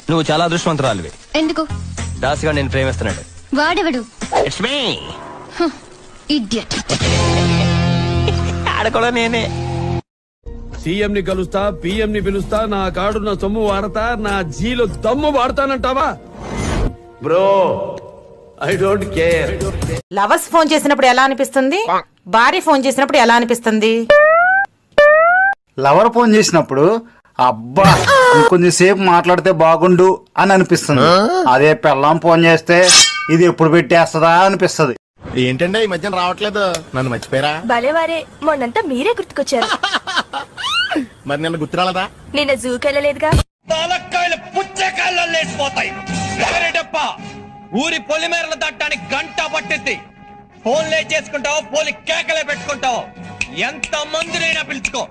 నువ్వు చాలా అదృష్టవంతురాలివి. ఎందుకు? దాసిగా నేను ప్రేమిస్తున్నాడు. వాడెవడు? It's me idiot. ఆడకూడా నేనే. సీఎం ని కలుస్తా, పిఎం ని పిలుస్తా, నా కాడున్న సొమ్ము వాడతా, నా జీలో దమ్ము వాడతానంటావా? Bro I don't care. Lovers phone చేసినప్పుడు ఎలా అనిపిస్తుంది, భార్య ఫోన్ చేసినప్పుడు ఎలా అనిపిస్తుంది? లవర్ ఫోన్ చేసినప్పుడు అబ్బా ఇంకొంచెం సేపు మాట్లాడితే బాగుండు అని అనిపిస్తుంది. అదే పెళ్ళాం ఫోన్ చేస్తే ఇది ఎప్పుడు పెట్టేస్తుందా అనిపిస్తుంది. ఏంటంటే ఈ మధ్యన రావట్లేదు, నన్ను మర్చిపోయారా? భలేవారే, మొన్నంతా మీరే గుర్తుకొచ్చారు. మరి నిన్న గుర్తురాలదా? నిన్న జూకెళ్ళలేదుగా. తలకాయలు పుచ్చకాయలు లేచిపోతాయి. ఊరి పొలిమేరలు దాటానికి గంట పట్టింది. ఫోన్లే చేసుకుంటావు, పోలి కేకలే పెట్టుకుంటావు. ఎంత మందినైనా పిలుచుకో.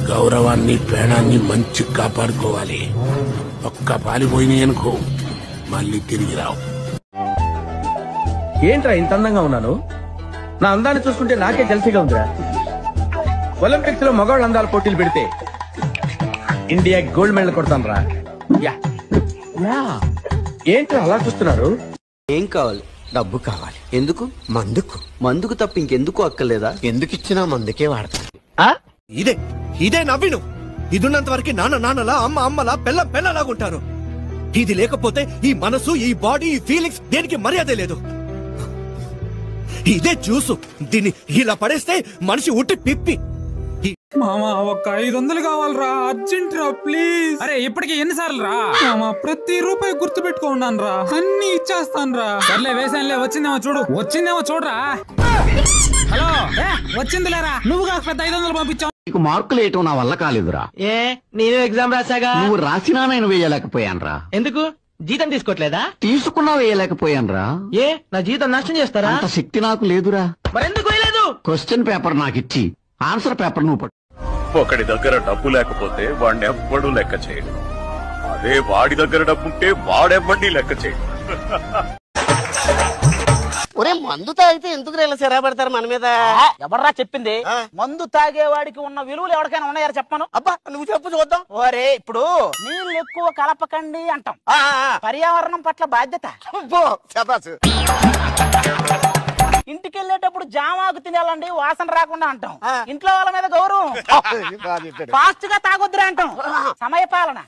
గౌరవాన్ని ప్రాణాన్ని మంచి కాపాడుకోవాలి. ఒక్క పాలిపోయినాయి అనుకో మళ్ళీ తిరిగి రావు. ఏంట్రా ఇంత అందంగా ఉన్నాను? నా అందాన్ని చూసుకుంటే నాకే జల్సీగా ఉందిరా. ఒలింపిక్స్ లో మగవాళ్ళ అందాల పోటీలు పెడితే ఇండియా గోల్డ్ మెడల్ కొడతాను రా. ఏంట్రా అలా చూస్తున్నారు? ఏం కావాలి? డబ్బు కావాలి. ఎందుకు? మందుకు. మందుకు తప్ప ఇంకెందుకు అక్కర్లేదా? ఎందుకు ఇచ్చినా మందుకే వాడతారు. ఇదే నవ్విను. ఇదున్నంత వరకు నాన్నలా, అమ్మలా, పెళ్ళలాగుంటారు. ఇది లేకపోతే ఈ మనసు, ఈ బాడీ, ఈ ఫీలింగ్స్ దేనికి మర్యాదే లేదు. ఇదే జ్యూసు. దీన్ని ఇలా పడేస్తే మనిషి ఉట్టి పిప్పి. మామా ఒక్క 500 కావాలరా, అర్జెంట్ రా ప్లీజ్. అరే ఇప్పటికి ఎన్నిసార్లు రా మామా, ప్రతి రూపాయి గుర్తు పెట్టుకున్నాను రా, అన్ని ఇచ్చేస్తాను రా. సర్లే వేసానులే, వచ్చిందేమో చూడరా. హలో వచ్చింది లేరా, నువ్వు కాక పెద్ద 500 పంపించావు. నీకు మార్కులు వేయటం నా వల్ల కాలేదురా. నేను ఎగ్జామ్ రాసాగా. నువ్వు రాసినా నేను వేయలేకపోయాను రా. ఎందుకు? జీతం తీసుకోవట్లేదా? తీసుకున్నా వేయలేకపోయాను రా. నా జీతం నష్టం చేస్తారా? అంత శక్తి నాకు లేదురా. మరెందుకు వేయలేదు? క్వశ్చన్ పేపర్ నాకు ఇచ్చి ఆన్సర్ పేపర్ నువ్వు పట్టు. ఒకడి దగ్గర డబ్బు లేకపోతే వాడిని ఎవ్వడూ లెక్క చేయడు. అదే వాడి దగ్గర డబ్బుంటే వాడెవ్వడిని లెక్క చేయడు. ఒరే మందు తాగితే ఎందుకు ఇలా సిరా పెడతారు మన మీద? ఎవర్రా చెప్పింది? మందు తాగేవాడికి ఉన్న విలువలు ఎవరికైనా ఉన్నాయారా చెప్పను? అబ్బా నువ్వు చెప్పు చూద్దాం. ఓరే ఇప్పుడు నీళ్ళు ఎక్కువ కలపకండి అంటాం, పర్యావరణం పట్ల బాధ్యత. ఇంటికి వెళ్ళేటప్పుడు జామాకు తినాలండి, వాసన రాకుండా అంటాం. ఇంట్లో వాళ్ళ మీద గౌరవం. ఫాస్ట్ గా తాగొద్దురా అంటాం, సమయపాలన.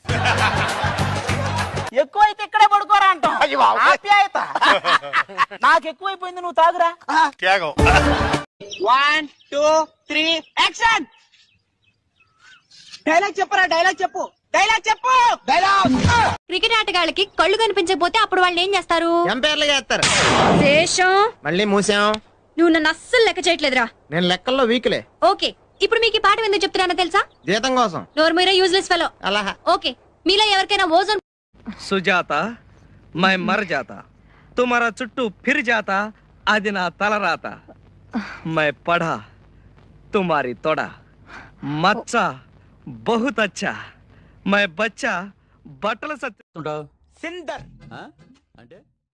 ఎక్కువైతే ఇక్కడే పడుకోరా అంటాం, ఆప్యాయత. నాకు ఎక్కువైపోయింది, నువ్వు తాగురా. 1 2 3 యాక్షన్. డైలాగ్ చెప్పరా, డైలాగ్ చెప్పు. క్రికెట్ ఆటగాళ్ళకి కళ్ళు కనిపించకపోతే అప్పుడు వాళ్ళు ఏం చేస్తారు? ఎంపైర్లు చేస్తారు. శేషం మళ్ళీ మూసాం. నువ్వు నన్ను అస్సలు లెక్క చేయట్లేదురా. నేను లెక్కల్లో వీక్లే. ఓకే, ఇప్పుడు మీకు ఈ పాఠం ఎందుకు చెప్తున్నానో తెలుసా? జీతం కోసం. నోర్మీరా యూజ్లెస్ ఫెలో. అలా. ఓకే, మీలో ఎవరికైనా ఓజోన్. సుజాత మై మర్ జాతా, తుమారా చుట్టూ ఫిర్ జాతా, అది నా తలరాత. మై పఢా తుమారి తొడా, మచ్చా బహుత్ అచ్చా, మై బచ్చా బట్టల సత్తుంటావు. సిందర్ అంటే